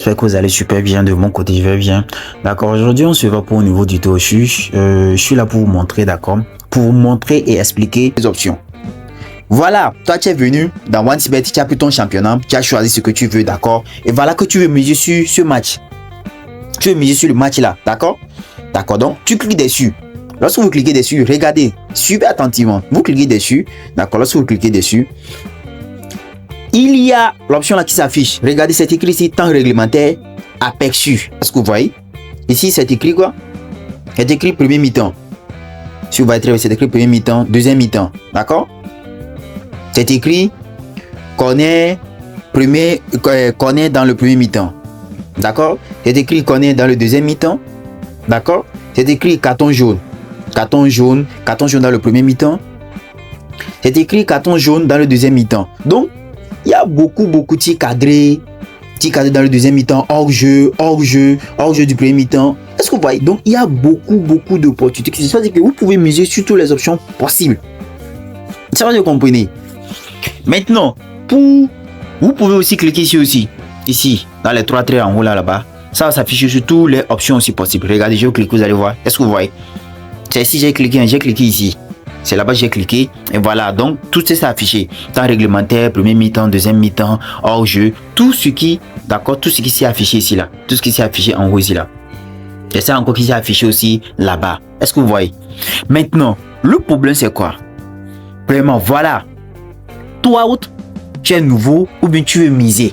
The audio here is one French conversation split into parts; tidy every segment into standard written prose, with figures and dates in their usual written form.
J'espère que vous allez super bien. De mon côté, je vais bien. D'accord, aujourd'hui, on se va pour au niveau du taux. Je suis là pour vous montrer, d'accord, pour vous montrer et expliquer les options. Voilà, toi tu es venu dans OneXBet, tu as pris ton championnat, tu as choisi ce que tu veux, d'accord. Et voilà que tu veux miser sur ce match. Tu veux miser sur le match là, d'accord. D'accord, donc tu cliques dessus. Lorsque vous cliquez dessus, regardez, suivez attentivement. Vous cliquez dessus, d'accord, lorsque vous cliquez dessus, il y a l'option là qui s'affiche. Regardez, c'est écrit ici, temps réglementaire aperçu. Est-ce que vous voyez? Ici, c'est écrit quoi? C'est écrit premier mi-temps. Si vous voyez très bien, c'est écrit premier mi-temps, deuxième mi-temps, d'accord. C'est écrit corner dans le premier mi-temps, d'accord. C'est écrit corner dans le deuxième mi-temps, d'accord. C'est écrit carton jaune dans le premier mi-temps. C'est écrit carton jaune dans le deuxième mi-temps. Donc, il y a beaucoup de tirs cadrés dans le deuxième mi-temps, hors-jeu du premier mi-temps. Est-ce que vous voyez? Donc, il y a beaucoup d'opportunités. C'est-à-dire que vous pouvez miser sur toutes les options possibles. Ça va, vous comprenez? Maintenant, vous pouvez aussi cliquer ici, dans les trois traits en haut là-bas. Ça va s'afficher sur toutes les options aussi possibles. Regardez, je clique, vous allez voir. Est-ce que vous voyez? C'est ici, j'ai cliqué ici. C'est là-bas j'ai cliqué et voilà, donc tout ça affiché. Temps réglementaire, premier mi-temps, deuxième mi-temps, hors-jeu, tout ce qui s'est affiché ici là. Tout ce qui s'est affiché en haut ici là. Et ça encore qui s'est affiché aussi là-bas. Est-ce que vous voyez? Maintenant, le problème c'est quoi? Vraiment, voilà. Toi, tu es nouveau ou bien tu veux miser.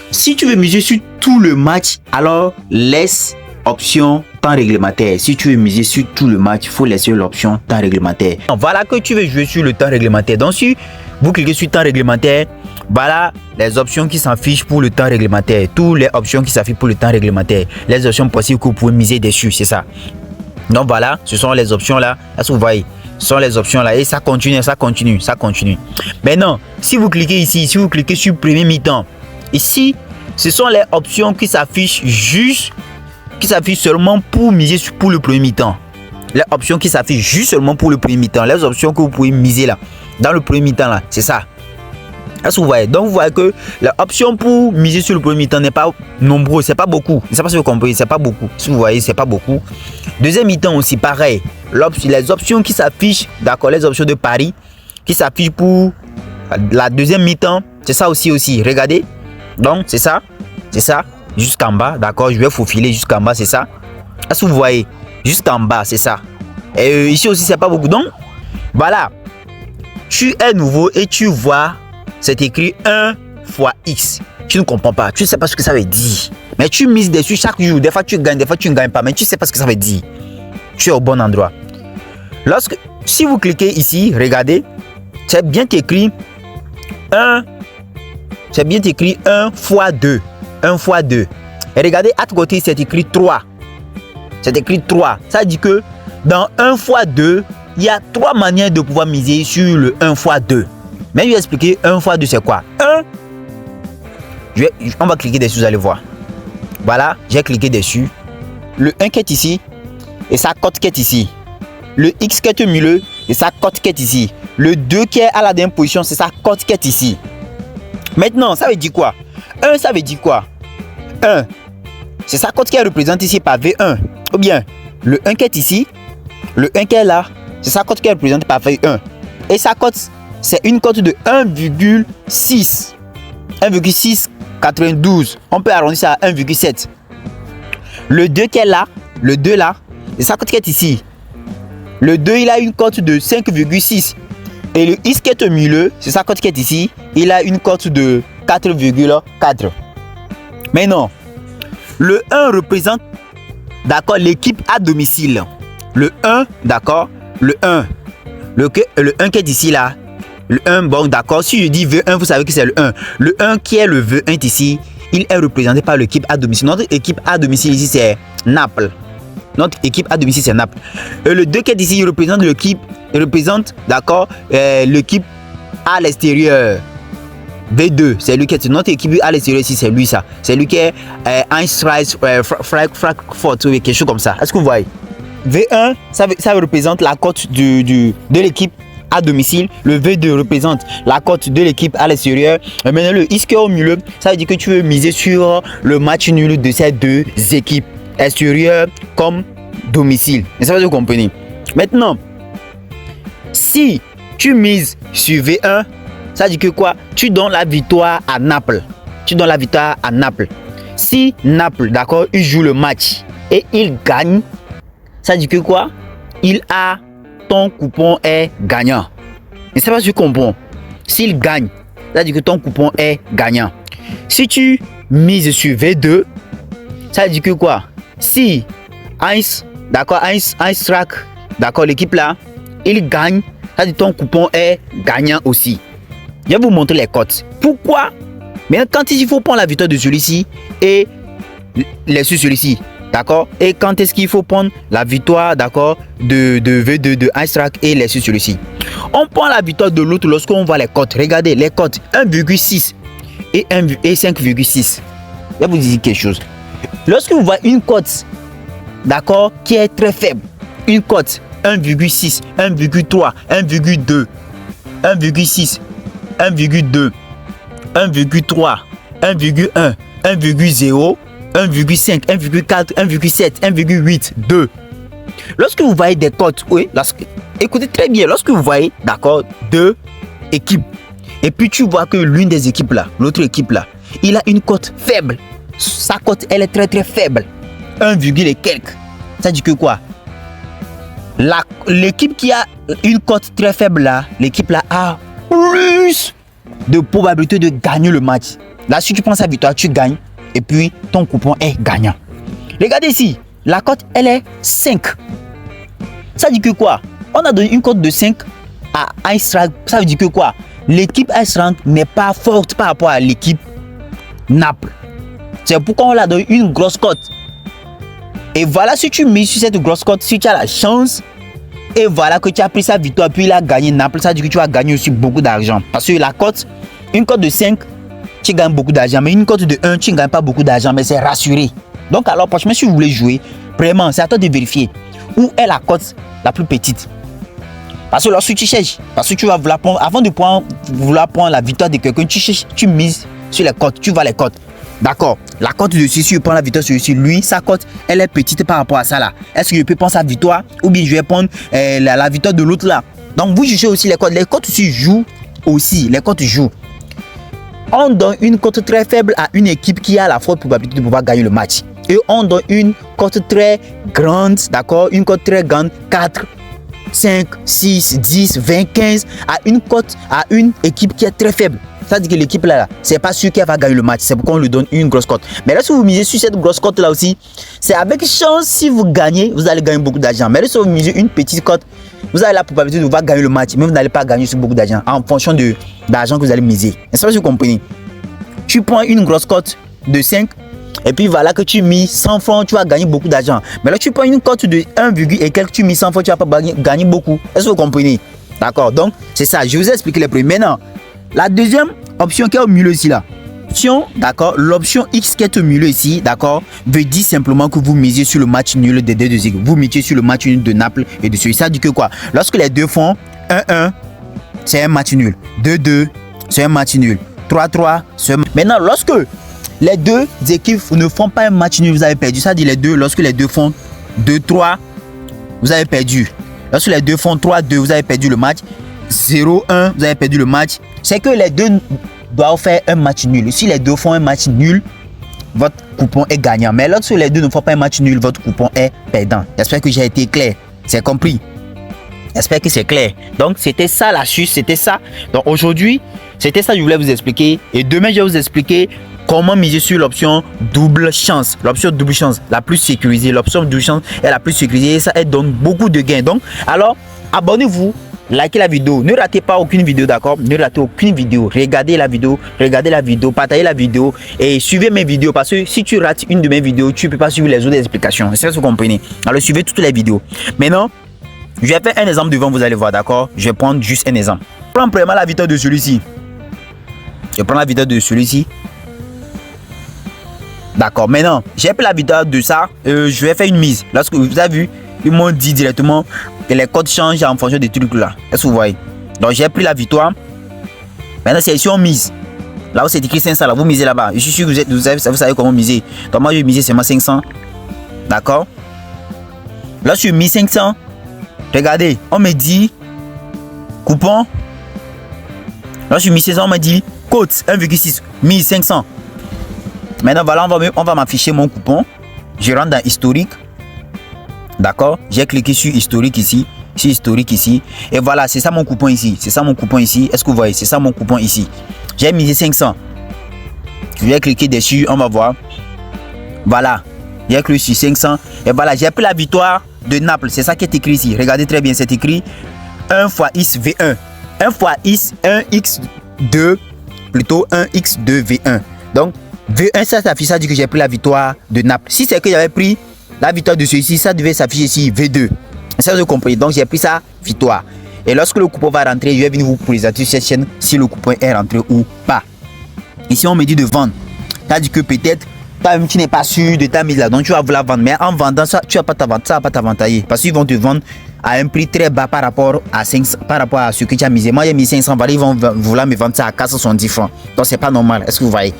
Si tu veux miser sur tout le match, alors laisse option temps réglementaire. Si tu veux miser sur tout le match, il faut laisser l'option temps réglementaire. Voilà que tu veux jouer sur le temps réglementaire. Donc si vous cliquez sur temps réglementaire, voilà les options qui s'affichent pour le temps réglementaire. Toutes les options qui s'affichent pour le temps réglementaire. Les options possibles que vous pouvez miser dessus, c'est ça. Donc voilà, ce sont les options là. Est-ce que vous voyez? Ce sont les options là et ça continue. Maintenant, si vous cliquez ici, si vous cliquez sur premier mi-temps, ici, ce sont les options qui s'affichent seulement pour miser pour le premier mi-temps. Les options qui s'affichent juste seulement pour le premier mi-temps. Les options que vous pouvez miser là, dans le premier mi-temps là, c'est ça. Est-ce que vous voyez? Donc vous voyez que l'option pour miser sur le premier mi-temps n'est pas nombreux, c'est pas beaucoup. Je ne sais pas si vous comprenez, c'est pas beaucoup. Si vous voyez, c'est pas beaucoup. Deuxième mi-temps aussi, pareil. Les options qui s'affichent, d'accord, les options de Paris qui s'affichent pour la deuxième mi-temps, c'est ça aussi. Regardez. Donc c'est ça. Jusqu'en bas, d'accord, je vais faufiler jusqu'en bas, c'est ça. Est-ce que vous voyez? Jusqu'en bas, c'est ça. Et ici aussi, c'est pas beaucoup. Donc, voilà. Tu es nouveau et tu vois, c'est écrit 1 fois X. Tu ne comprends pas, tu ne sais pas ce que ça veut dire. Mais tu mises dessus chaque jour. Des fois, tu gagnes, des fois, tu ne gagnes pas. Mais tu ne sais pas ce que ça veut dire. Tu es au bon endroit. Si vous cliquez ici, regardez, c'est bien écrit 1 fois 2. 1 fois 2. Et regardez, à côté, c'est écrit 3. C'est écrit 3. Ça dit que dans 1 fois 2, il y a 3 manières de pouvoir miser sur le 1 fois 2. Mais je vais expliquer 1 fois 2, c'est quoi? 1. On va cliquer dessus, vous allez voir. Voilà, j'ai cliqué dessus. Le 1 qui est ici, et sa cote qui est ici. Le X qui est au milieu, et sa cote qui est ici. Le 2 qui est à la dernière position, c'est sa cote qui est ici. Maintenant, ça veut dire quoi? 1, ça veut dire quoi? 1, c'est sa cote qui est représentée ici par V1. Ou bien, le 1 qui est ici, le 1 qui est là, c'est sa cote qui est représentée par V1. Et sa cote, c'est une cote de 1,6. 1,692. On peut arrondir ça à 1,7. Le 2 qui est là, le 2 là, c'est sa cote qui est ici. Le 2, il a une cote de 5,6. Et le X qui est au milieu, c'est sa cote qui est ici. Il a une cote de 4,4. Mais non. Le 1 représente, d'accord, l'équipe à domicile. Le 1, d'accord, le 1. Le 1 qui est ici là. Le 1, bon, d'accord, si je dis V1, vous savez que c'est le 1. Le 1 qui est le V1 ici, il est représenté par l'équipe à domicile. Notre équipe à domicile ici, c'est Naples. Notre équipe à domicile, c'est Naples. Et le 2 qui est ici, il représente l'équipe, d'accord, l'équipe à l'extérieur. V2, c'est lui qui est notre équipe à l'extérieur ici, c'est lui ça. C'est lui qui est Eintracht Frankfurt, quelque chose comme ça. Est-ce que vous voyez? V1, ça représente la cote de l'équipe à domicile, le V2 représente la cote de l'équipe à l'extérieur. Et maintenant, le XK au milieu, ça veut dire que tu veux miser sur le match nul de ces deux équipes, extérieur comme domicile. Et ça va, vous comprenez. Maintenant, si tu mises sur V1, ça veut dire que quoi? Tu donnes la victoire à Naples. Tu donnes la victoire à Naples. Si Naples, d'accord, il joue le match et il gagne, ça veut dire que quoi? Ton coupon est gagnant. Et c'est pas ce que tu comprends. S'il gagne, ça veut dire que ton coupon est gagnant. Si tu mises sur V2, ça veut dire que quoi? Si Heinz, d'accord, Heinz Track, d'accord, l'équipe là, il gagne, ça veut dire que ton coupon est gagnant aussi. Je vais vous montrer les cotes. Pourquoi? Mais quand il faut prendre la victoire de celui-ci et laisser celui-ci, d'accord? Et quand est-ce qu'il faut prendre la victoire, d'accord, de V2 de Heinz Track et laisser celui-ci? On prend la victoire de l'autre lorsqu'on voit les cotes. Regardez les cotes 1,6 et 5,6. Je vais vous dire quelque chose. Lorsque vous voyez une cote, d'accord, qui est très faible, une cote 1,6, 1,3, 1,2, 1,6, 1,2, 1,3, 1,1, 1,0, 1,5, 1,4, 1,7, 1,8, 2. Lorsque vous voyez des cotes, oui, écoutez très bien, lorsque vous voyez, d'accord, deux équipes, et puis tu vois que l'une des équipes là, l'autre équipe là, il a une cote faible. Sa cote, elle est très très faible. 1, et quelques. Ça dit que quoi? L'équipe qui a une cote très faible là, l'équipe là a plus de probabilité de gagner le match. Là, si tu prends sa victoire, tu gagnes. Et puis, ton coupon est gagnant. Regardez ici. La cote, elle est 5. Ça dit que quoi? On a donné une cote de 5 à Heinz Track. Ça veut dire que quoi? L'équipe Heinz Track n'est pas forte par rapport à l'équipe Naples. C'est pourquoi on l'a donné une grosse cote. Et voilà, si tu mets sur cette grosse cote, si tu as la chance, et voilà que tu as pris sa victoire, puis il a gagné Naples, ça veut dire que tu as gagné aussi beaucoup d'argent. Parce que la cote, une cote de 5, tu gagnes beaucoup d'argent. Mais une cote de 1, tu ne gagnes pas beaucoup d'argent, mais c'est rassuré. Donc alors, franchement, si vous voulez jouer, vraiment, c'est à toi de vérifier où est la cote la plus petite. Parce que lorsque tu cherches, parce que tu vas vouloir prendre, avant de vouloir prendre la victoire de quelqu'un, tu cherches, tu mises sur les cotes, tu vois les cotes. D'accord, la cote de celui-ci, si je prends la victoire sur celui-ci, lui, sa cote, elle est petite par rapport à ça là. Est-ce que je peux prendre sa victoire ou bien je vais prendre la victoire de l'autre là? Donc vous jugez aussi les cotes. Les cotes aussi jouent aussi, les cotes jouent. On donne une cote très faible à une équipe qui a la forte probabilité de pouvoir gagner le match. Et on donne une cote très grande, d'accord, une cote très grande, 4, 5, 6, 10, 20, 15, à une équipe qui est très faible. Ça dit que l'équipe là, c'est pas sûr qu'elle va gagner le match. C'est pourquoi on lui donne une grosse cote. Mais lorsque vous misez sur cette grosse cote là aussi, c'est avec chance, si vous gagnez, vous allez gagner beaucoup d'argent. Mais lorsque vous misez une petite cote, vous avez la probabilité de pouvoir gagner le match, mais vous n'allez pas gagner sur beaucoup d'argent en fonction de l'argent que vous allez miser. Est-ce que vous comprenez? Tu prends une grosse cote de 5 et puis voilà que tu mises 100 francs, tu vas gagner beaucoup d'argent. Mais là, tu prends une cote de 1, et quelques, tu mises 100 francs, tu vas pas gagner beaucoup. Est-ce que vous comprenez? D'accord, donc c'est ça. Je vous ai expliqué les premiers. Maintenant, la deuxième option qui est au milieu ici là. D'accord, l'option X qui est au milieu ici, d'accord, veut dire simplement que vous misez sur le match nul des deux équipes. Vous misez sur le match nul de Naples et de celui-ci. Ça dit que quoi? Lorsque les deux font 1-1, c'est un match nul. 2-2, c'est un match nul. 3-3, c'est un... Maintenant, lorsque les deux équipes ne font pas un match nul, vous avez perdu. Ça dit les deux, lorsque les deux font 2-3, vous avez perdu. Lorsque les deux font 3-2, vous avez perdu le match. 0-1, vous avez perdu le match. C'est que les deux doivent faire un match nul. Si les deux font un match nul, votre coupon est gagnant. Mais lorsque les deux ne font pas un match nul, votre coupon est perdant. J'espère que j'ai été clair. C'est compris? J'espère que c'est clair. Donc, c'était ça l'astuce, c'était ça. Donc, aujourd'hui, c'était ça que je voulais vous expliquer. Et demain, je vais vous expliquer comment miser sur l'option double chance. L'option double chance, la plus sécurisée. L'option double chance est la plus sécurisée et ça, elle donne beaucoup de gains. Donc, alors, abonnez-vous. Likez la vidéo, ne ratez pas aucune vidéo, d'accord? Ne ratez aucune vidéo. Regardez la vidéo, partagez la vidéo et suivez mes vidéos parce que si tu rates une de mes vidéos, tu ne peux pas suivre les autres explications. C'est ce que vous comprenez. Alors suivez toutes les vidéos. Maintenant, je vais faire un exemple devant, vous allez voir, d'accord? Je vais prendre juste un exemple. Je prends premièrement la victoire de celui-ci. Je prends la victoire de celui-ci. D'accord, maintenant, j'ai pris la victoire de ça. Je vais faire une mise. Lorsque vous avez vu, ils m'ont dit directement que les codes changent en fonction des trucs là. Est-ce que vous voyez? Donc j'ai pris la victoire. Maintenant c'est ici on mise. Là où c'est écrit 500, là vous misez là-bas. Je suis sûr que vous savez comment miser. Donc moi je vais miser seulement 500. D'accord. Là je suis mis 500. Regardez, on me dit coupon. Là je suis mis 500, on me dit cote 1,6 1500. Maintenant voilà, on va m'afficher mon coupon. Je rentre dans historique. D'accord. J'ai cliqué sur historique ici. Sur historique ici. Et voilà, c'est ça mon coupon ici. C'est ça mon coupon ici. Est-ce que vous voyez? C'est ça mon coupon ici. J'ai misé 500. Je vais cliquer dessus. On va voir. Voilà. J'ai cliqué sur 500. Et voilà, j'ai pris la victoire de Naples. C'est ça qui est écrit ici. Regardez très bien. C'est écrit 1 fois X V1. 1 fois X, 1X2. Plutôt 1X2 V1. Donc, V1, ça s'affiche. Ça dit que j'ai pris la victoire de Naples. Si c'est que j'avais pris la victoire de celui-ci, ça devait s'afficher ici V2. Ça, vous comprenez. Donc, j'ai pris ça victoire. Et lorsque le coupon va rentrer, je vais venir vous présenter sur cette chaîne si le coupon est rentré ou pas. Ici, on me dit de vendre. Tu as dit que peut-être toi-même tu n'es pas sûr de ta mise là, donc tu vas vouloir vendre. Mais en vendant ça, tu vas pas t'avantager. Parce qu'ils vont te vendre à un prix très bas par rapport à ce que tu as misé. Moi, j'ai mis 500 balles, ils vont vouloir me vendre ça à 470 francs. Donc, c'est pas normal. Est-ce que vous voyez?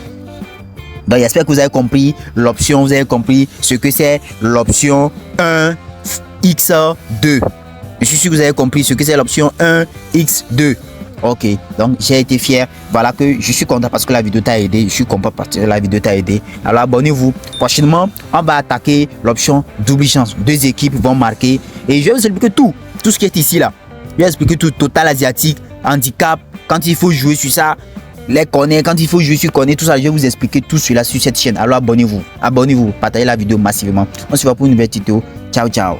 Donc, j'espère que vous avez compris l'option, vous avez compris ce que c'est l'option 1x2. Je suis sûr que vous avez compris ce que c'est l'option 1x2. Ok, donc j'ai été fier. Voilà que je suis content parce que la vidéo t'a aidé. Je suis content parce que la vidéo t'a aidé. Alors abonnez-vous. Prochainement, on va attaquer l'option double chance. Deux équipes vont marquer. Et je vais vous expliquer tout ce qui est ici là. Je vais expliquer tout. Total asiatique, handicap, quand il faut jouer sur ça, les corners, quand il faut jouer sur corner, tout ça. Je vais vous expliquer tout cela sur cette chaîne. Alors abonnez-vous. Abonnez-vous. Partagez la vidéo massivement. On se voit pour une nouvelle vidéo. Ciao, ciao.